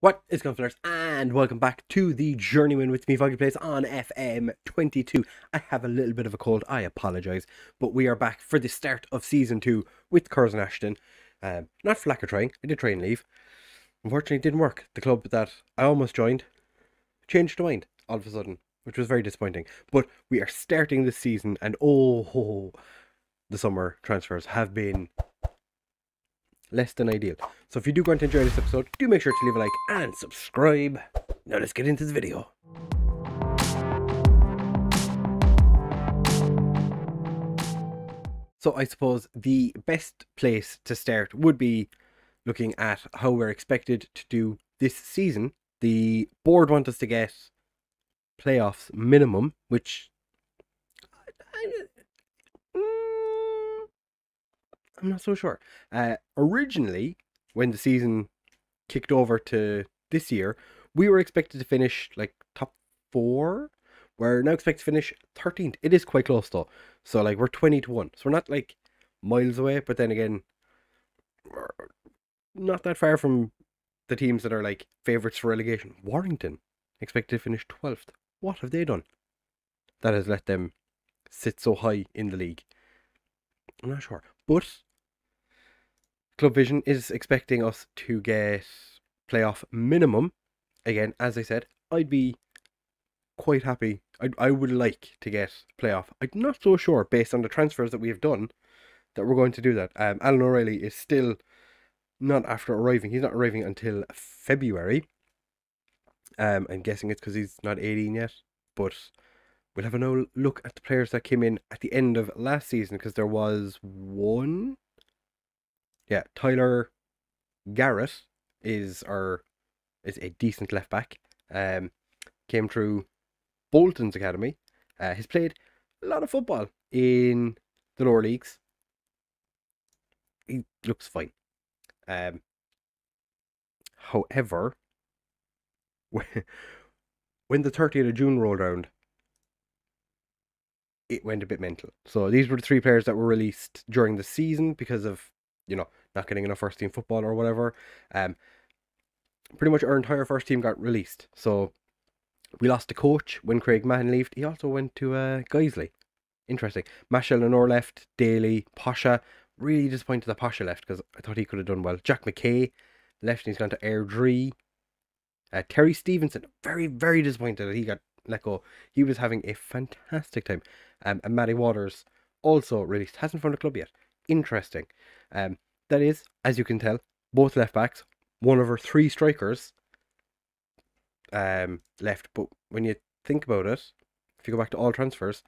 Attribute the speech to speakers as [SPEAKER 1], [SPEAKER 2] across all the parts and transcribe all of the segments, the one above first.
[SPEAKER 1] What is going on, fellas? And welcome back to the Journeyman with me, FoggyPlays on FM22. I have a little bit of a cold, I apologise, but we are back for the start of Season 2 with Curzon Ashton. Not for lack of trying, I did try and leave. Unfortunately, it didn't work. The club that I almost joined changed their mind all of a sudden, which was very disappointing. But we are starting this season, and the summer transfers have been less than ideal. So if you do want to enjoy this episode, do make sure to leave a like and subscribe. Now let's get into the video. So I suppose the best place to start would be looking at how we're expected to do this season. The board want us to get playoffs minimum, which I'm not so sure. Originally, when the season kicked over to this year, we were expected to finish like top 4. We're now expected to finish 13th. It is quite close though. So like we're 20-1. So we're not like miles away, but then again, we're not that far from the teams that are like favourites for relegation. Warrington expected to finish 12th. What have they done that has let them sit so high in the league? I'm not sure. But Club Vision is expecting us to get playoff minimum. Again, as I said, I'd be quite happy. I would like to get playoff. I'm not so sure, based on the transfers that we have done, that we're going to do that. Alan O'Reilly is still not after arriving. He's not arriving until February. I'm guessing it's because he's not 18 yet. But we'll have a look at the players that came in at the end of last season, because there was one. Yeah, Tyler Garrett is a decent left back. Came through Bolton's academy. He's played a lot of football in the lower leagues. He looks fine. However, when the 30th of June rolled around, it went a bit mental. So these were the 3 players that were released during the season because of, not getting enough first team football or whatever. Pretty much our entire first team got released. So we lost the coach when Craig Mahon left. He also went to Guiseley. Interesting. Mashal Lenore left. Daly, Pasha. Really disappointed that Pasha left, because I thought he could have done well. Jack McKay left and he's gone to Airdrie. Terry Stevenson, very, very disappointed that he got let go. He was having a fantastic time. And Matty Waters also released. Hasn't found a club yet. Interesting. That is, as you can tell, both left backs. One of our 3 strikers left. But when you think about it, if you go back to all transfers,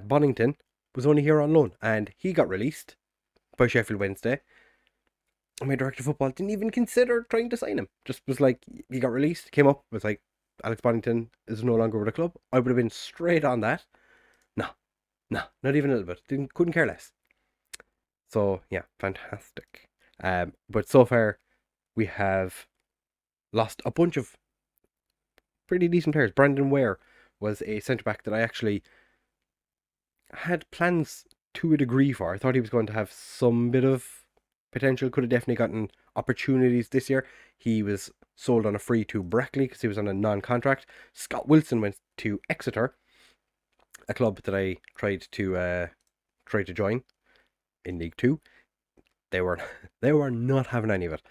[SPEAKER 1] Bonington was only here on loan, and he got released by Sheffield Wednesday. And my director of football didn't even consider trying to sign him. Just was like, he got released, came up, was like, Alex Bonington is no longer with the club. I would have been straight on that. No, not even a little bit. Couldn't care less. So yeah, fantastic. But so far we have lost a bunch of pretty decent players. Brandon Ware was a centre back that I actually had plans to a degree for. I thought he was going to have some bit of potential. Could have definitely gotten opportunities this year. He was sold on a free to Brackley because he was on a non-contract. Scott Wilson went to Exeter, a club that I tried to join in League 2. They were not having any of it.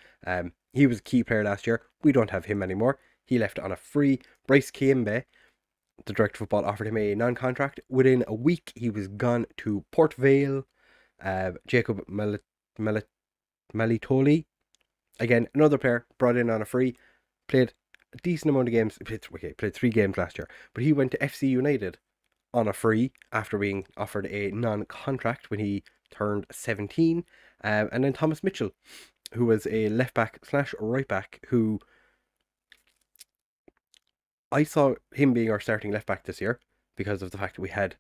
[SPEAKER 1] He was a key player last year. We don't have him anymore. He left on a free. Bryce Kiembe, the director of football, offered him a non-contract. Within a week, he was gone to Port Vale. Jacob Malitoli, again, another player brought in on a free. Played a decent amount of games. Played 3 games last year. But he went to FC United on a free after being offered a non-contract when he turned 17. And then Thomas Mitchell, who was a left back / right back, who I saw him being our starting left back this year because of the fact that we had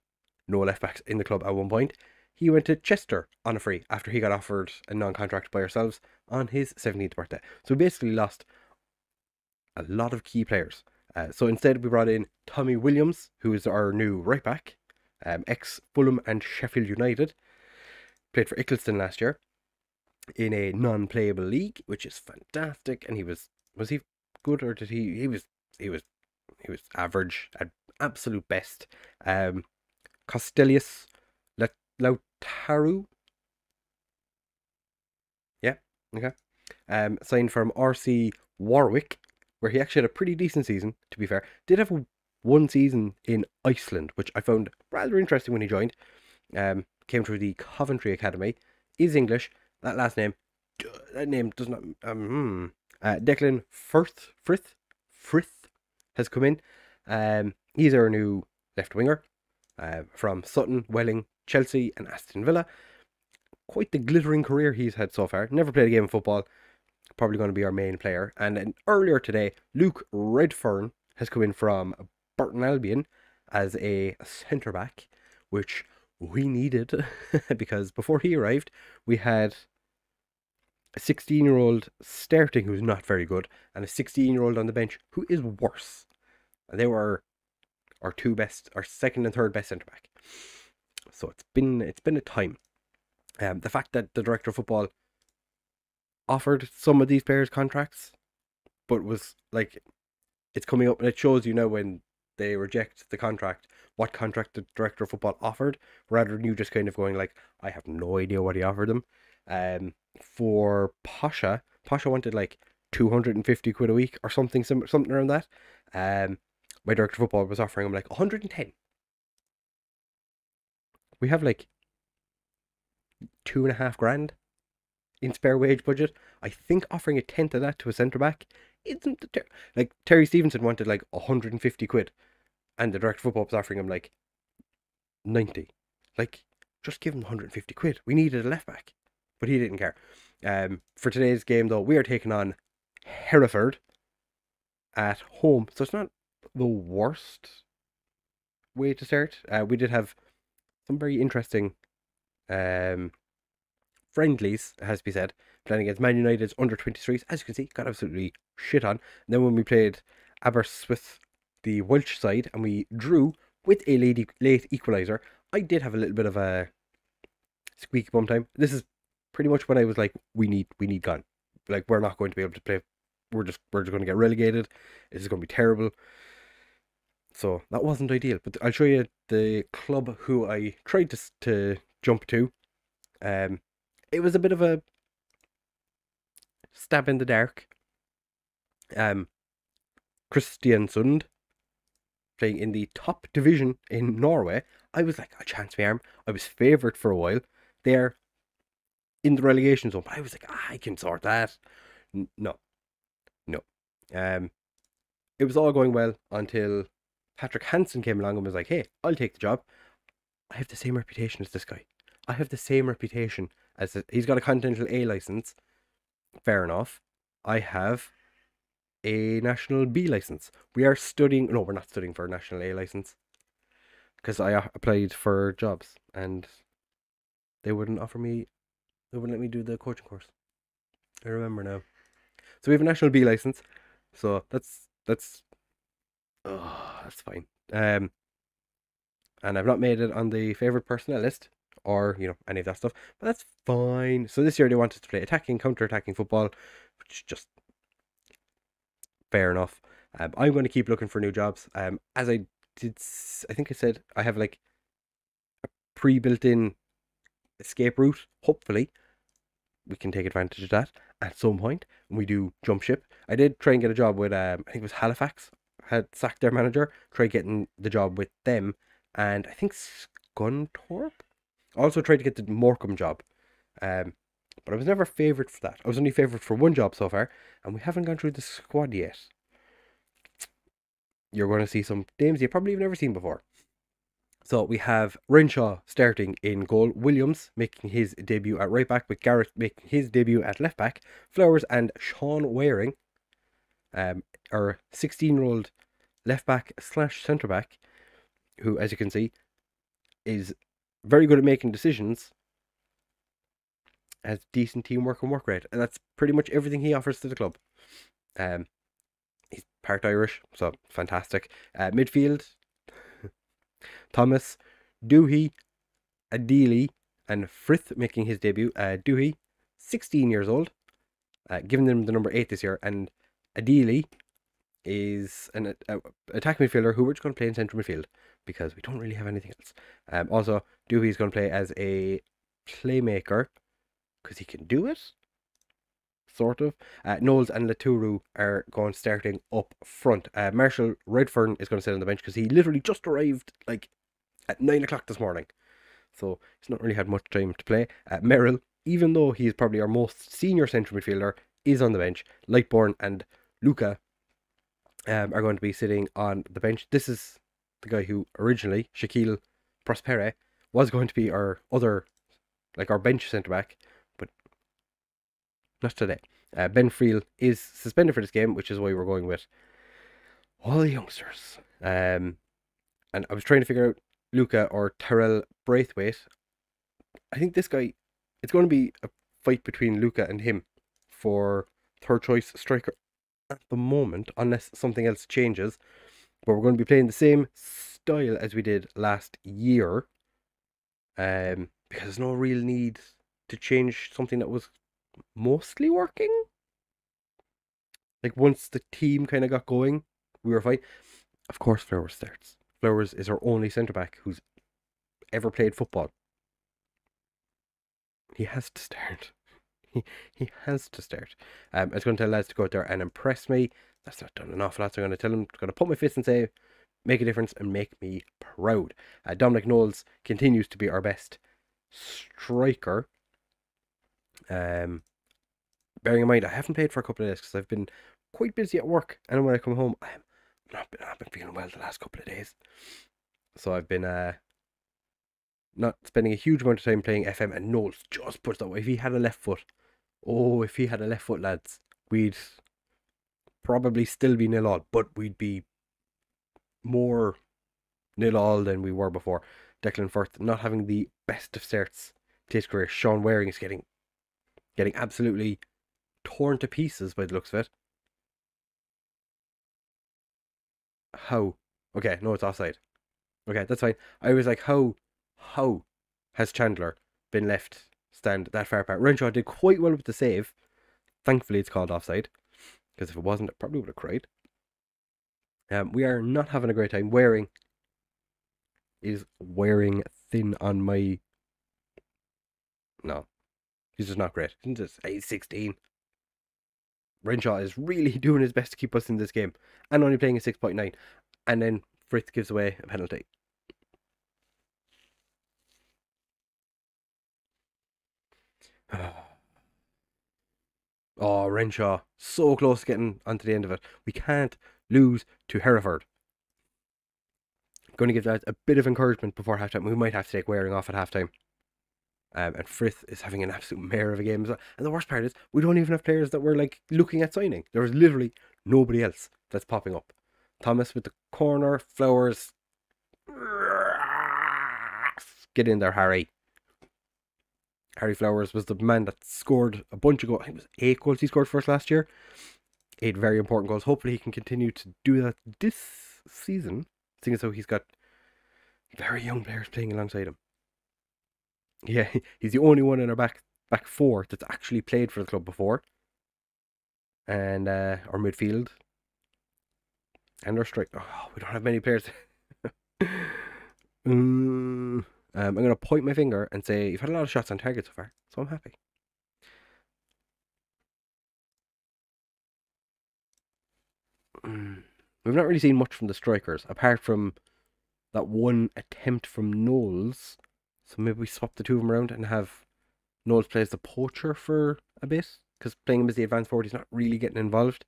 [SPEAKER 1] no left backs in the club at one point. He went to Chester on a free after he got offered a non-contract by ourselves on his 17th birthday. So we basically lost a lot of key players. So instead we brought in Tommy Williams, who is our new right back, ex-Fulham and Sheffield United. Played for Ickleston last year in a non-playable league, which is fantastic. And he was he good, or did he was average at absolute best. Costelius Lautaru, yeah, okay. Signed from RC Warwick, where he actually had a pretty decent season, to be fair. Did have one season in Iceland, which I found rather interesting when he joined. Came through the Coventry Academy. Is English. That last name, that name does not. Declan Frith has come in. He's our new left winger. From Sutton, Welling, Chelsea, and Aston Villa. Quite the glittering career he's had so far. Never played a game of football. Probably going to be our main player. And then earlier today, Luke Redfern has come in from Burton Albion as a centre back, which we needed because before he arrived, we had a 16-year-old starting who's not very good, and a 16-year-old on the bench who is worse. And they were our two best, our second and third best centre back. So it's been a time. The fact that the director of football offered some of these players contracts, but was like, it's coming up, and it shows you now when they reject the contract, what contract the director of football offered, rather than you just kind of going like, I have no idea what he offered them. For Pasha wanted like 250 quid a week or something around that. My director of football was offering him like 110. We have like 2.5 grand in spare wage budget. I think offering a tenth of that to a centre back isn't like Terry Stevenson wanted like 150 quid, and the director of football was offering him like 90. Like, just give him 150 quid. We needed a left back, but he didn't care. For today's game though, we are taking on Hereford at home, so it's not the worst way to start. We did have some very interesting friendlies, it has to be said, playing against Man United's under-23s. As you can see, got absolutely shit on. And then when we played Aberystwyth, the Welsh side, and we drew with a late equaliser, I did have a little bit of a squeaky bum time. This is pretty much when I was like, we need gone. Like, we're not going to be able to play. We're just going to get relegated. This is going to be terrible. So that wasn't ideal. But I'll show you the club who I tried to jump to. It was a bit of a stab in the dark. Kristiansund, playing in the top division in Norway. I was like, a chance my arm. I was favoured for a while. They're in the relegation zone, but I was like, I can sort that. No. It was all going well until Patrick Hansen came along and was like, hey, I'll take the job. I have the same reputation as this guy. I have the same reputation as he's got a Continental A license. Fair enough. I have a National B license. We are studying. No, we're not studying for a National A license because I applied for jobs and they wouldn't offer me. They wouldn't let me do the coaching course. I remember now. So we have a National B license. So that's fine. And I've not made it on the favoured personnel list or, any of that stuff. But that's fine. So this year they wanted to play attacking, counter-attacking football, which is just fair enough. I'm going to keep looking for new jobs. As I did, I think I said, I have like a pre-built-in escape route. Hopefully, we can take advantage of that at some point when we do jump ship. I did try and get a job with, I think it was Halifax, had sacked their manager, tried getting the job with them, and I think Scunthorpe. Also tried to get the Morecambe job, but I was never favoured for that. I was only favoured for one job so far, and we haven't gone through the squad yet. You're going to see some names you've probably never seen before. So we have Renshaw starting in goal, Williams making his debut at right back, with Garrett making his debut at left back, Flowers and Sean Waring, our 16-year-old left back / centre back, who, as you can see, is very good at making decisions, has decent teamwork and work rate, and that's pretty much everything he offers to the club. He's part Irish, so fantastic. Midfield, Thomas, Doohy, Adili, and Frith making his debut. Doohy, 16 years old, giving them the number 8 this year, and Adili, is an attack midfielder who we're just going to play in central midfield because we don't really have anything else. Also, Dewey's going to play as a playmaker because he can do it, sort of. Knowles and Laturu are going starting up front. Marshall Redfern is going to sit on the bench because he literally just arrived like at 9 o'clock this morning. So he's not really had much time to play. Merrill, even though he's probably our most senior central midfielder, is on the bench. Lightbourne and Luca are going to be sitting on the bench. This is the guy who originally, Shaquille Prospere, was going to be our other, like our bench centre back, but not today. Ben Friel is suspended for this game, which is why we're going with all the youngsters. And I was trying to figure out Luca or Tyrell Braithwaite. I think this guy, it's going to be a fight between Luca and him for third choice striker at the moment, unless something else changes. But we're going to be playing the same style as we did last year, because there's no real need to change something that was mostly working. Like once the team kind of got going, we were fine. Of course, Flowers starts. Flowers is our only centre back who's ever played football. He has to start. He has to start. I was going to tell lads to go out there and impress me. That's not done an awful lot. So I'm going to tell him, going to put my fist and say, make a difference and make me proud. Dominic Knowles continues to be our best striker. Bearing in mind, I haven't played for a couple of days because I've been quite busy at work. And when I come home, I've not been feeling well the last couple of days. So I've been not spending a huge amount of time playing FM, and Knowles just puts that way. If he had a left foot, lads, we'd probably still be 0-0, but we'd be more 0-0 than we were before. Declan Firth not having the best of starts to his career. Sean Waring is getting absolutely torn to pieces by the looks of it. How? Okay, no, it's offside. Okay, that's fine. I was like, how has Chandler been left stand that far apart? Renshaw did quite well with the save. Thankfully, it's called offside, because if it wasn't, I probably would have cried. We are not having a great time. Waring is wearing thin on my... No, he's just not great. He's 16. Renshaw is really doing his best to keep us in this game, and only playing a 6.9. And then Frith gives away a penalty. Oh, Renshaw, so close to getting onto the end of it. We can't lose to Hereford. Going to give that a bit of encouragement before halftime. We might have to take Waring off at halftime. And Frith is having an absolute mare of a game as well. And the worst part is, we don't even have players that we're like looking at signing. There is literally nobody else that's popping up. Thomas with the corner, Flowers. Get in there, Harry. Harry Flowers was the man that scored a bunch of goals. I think it was 8 goals he scored for us last year. 8 very important goals. Hopefully he can continue to do that this season, seeing as though he's got very young players playing alongside him. Yeah, he's the only one in our back four that's actually played for the club before. And our midfield. And our strike. Oh, we don't have many players. I'm going to point my finger and say, you've had a lot of shots on target so far, so I'm happy. We've not really seen much from the strikers, apart from that one attempt from Knowles. So maybe we swap the two of them around and have Knowles play as the poacher for a bit, because playing him as the advanced forward, he's not really getting involved.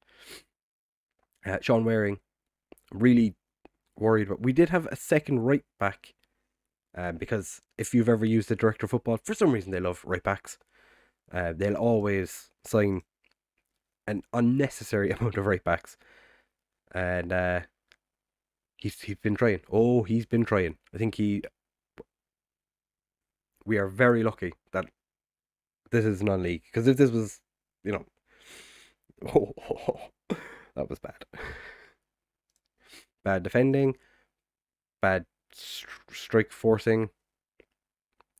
[SPEAKER 1] Sean Waring, really worried about. We did have a second right back, because if you've ever used the director of football, for some reason they love right backs. They'll always sign an unnecessary amount of right backs, and he's been trying. Oh, he's been trying. I think we are very lucky that this is non-league, because if this was, that was bad. Bad defending, bad strike forcing.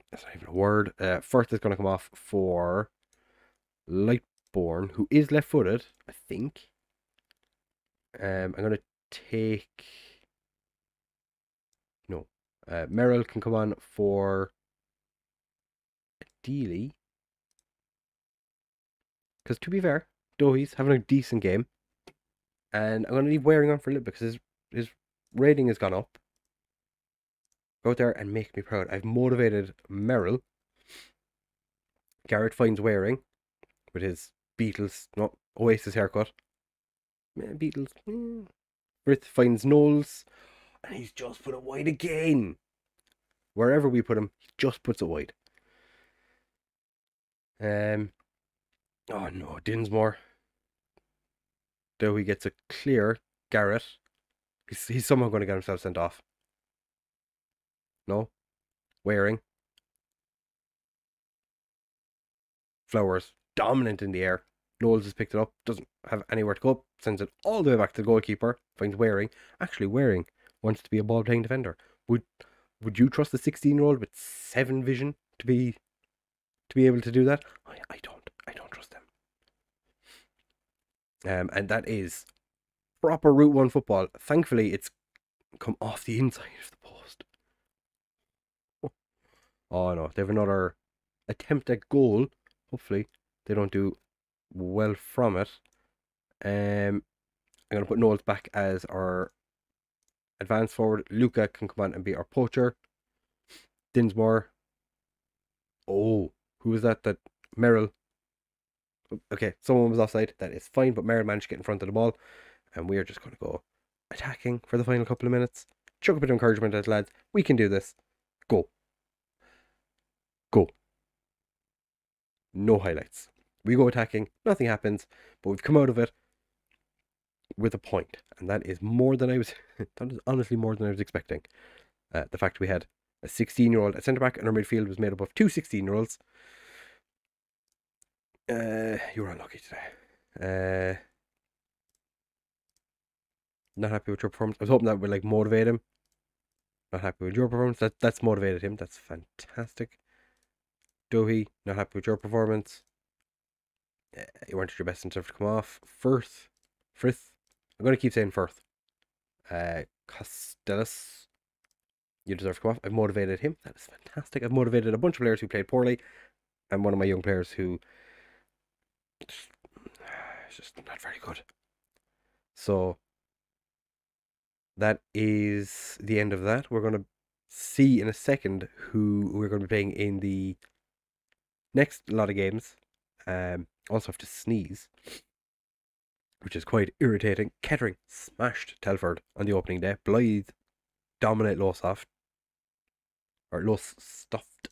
[SPEAKER 1] That's not even a word. Firth is going to come off for Lightbourne, who is left-footed, I think. I'm going to take... No. Merrill can come on for... Ideally. Because to be fair, Dohi's having a decent game. And I'm going to leave Waring on for a little bit because his rating has gone up. Go out there and make me proud. I've motivated Merrill. Garrett finds Waring with his Beatles, no, Oasis haircut. Beatles. Frith finds Knowles. And he's just put it wide again. Wherever we put him, he just puts it wide. Oh no, Dinsmore. Though he gets a clear. Garrett. He's somehow going to get himself sent off. No. Waring. Flowers. Dominant in the air. Knowles has picked it up. Doesn't have anywhere to go. Sends it all the way back to the goalkeeper. Finds Waring. Actually, Waring wants to be a ball-playing defender. Would you trust a 16-year-old with 7 vision to be able to do that? I don't trust them. And that is proper Route 1 football. Thankfully, it's come off the inside of the post. Oh no, they have another attempt at goal. Hopefully, they don't do well from it. I'm going to put Knowles back as our advance forward. Luca can come on and be our poacher. Dinsmore. Oh, who was that? That Merrill. Okay, someone was offside. That is fine, but Merrill managed to get in front of the ball. And we are just going to go attacking for the final couple of minutes. Chuck a bit of encouragement at lads. We can do this. Go. Go. No highlights. We go attacking. Nothing happens. But we've come out of it with a point. And that is more than I was... that is honestly more than I was expecting. The fact we had a 16-year-old at centre-back and our midfield was made up of 2 16-year-olds. You were unlucky today. Not happy with your performance. I was hoping that would like motivate him. Not happy with your performance. That's motivated him. That's fantastic. Dohi, not happy with your performance. You weren't at your best and deserve to come off. Frith. I'm going to keep saying Firth. Costellus. You deserve to come off. I've motivated him. That is fantastic. I've motivated a bunch of players who played poorly. And one of my young players who is just not very good. So that is the end of that. We're going to see in a second who we're going to be playing in the next lot of games. Also have to sneeze, which is quite irritating. Kettering smashed Telford on the opening day. Blythe dominate Lowestoft. Or Lowestoft.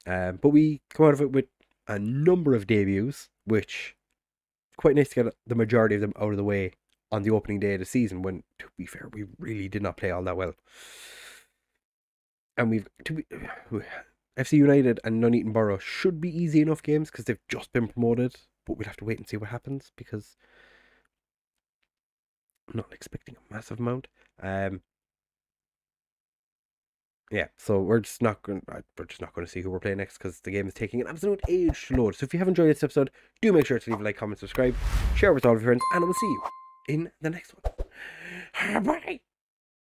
[SPEAKER 1] But we come out of it with a number of debuts, which quite nice to get the majority of them out of the way on the opening day of the season when, to be fair, we really did not play all that well. And FC United and Nuneaton Borough should be easy enough games because they've just been promoted, but we'll have to wait and see what happens because I'm not expecting a massive amount. Yeah, so we're just not going to see who we're playing next because the game is taking an absolute age to load. So if you have enjoyed this episode, do make sure to leave a like, comment, subscribe, share with all of your friends, and I will see you in the next one. Bye.